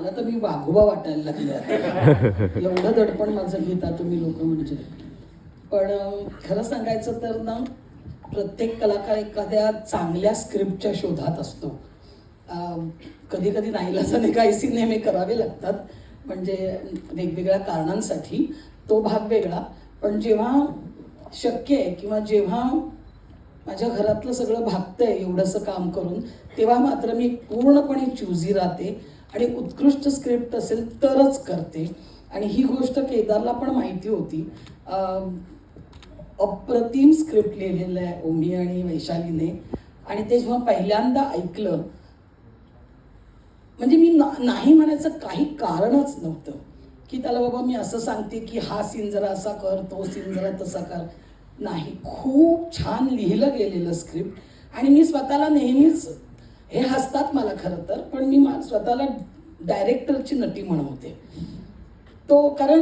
मला तर मी वाघोबा वाटायला लागले आता. एवढं दडपण माझं घेता तुम्ही लोक म्हणजे. पण खरं सांगायचं तर ना, प्रत्येक कलाकार एखाद्या चांगल्या स्क्रिप्टच्या शोधात असतो. कधी कधी नाईलाजाने काही सिनेमे करावे लागतात, म्हणजे वेगवेगळ्या कारणांसाठी, तो भाग वेगळा. पण जेव्हा शक्य आहे किंवा जेव्हा माझ्या घरातलं सगळं भागतंय एवढंसं काम करून, तेव्हा मात्र मी पूर्णपणे चूझी राहते आणि उत्कृष्ट स्क्रिप्ट असेल तरच करते. आणि ही गोष्ट केदारला पण माहिती होती. अप्रतिम स्क्रिप्ट लिहिलेलं आहे ओमी आणि वैशालीने, आणि ते जेव्हा पहिल्यांदा ऐकलं, म्हणजे मी नाही म्हणायचं काही कारणच नव्हतं की त्याला बाबा मी असं सांगते की हा सीन जरा असा कर, तो सीन जरा तसा कर. नाही, खूप छान लिहिलं गेलेलं स्क्रिप्ट. आणि मी स्वतःला नेहमीच, हे हसतात मला खरं तर, पण मी स्वतःला डायरेक्टरची नटी म्हणवते. तो कारण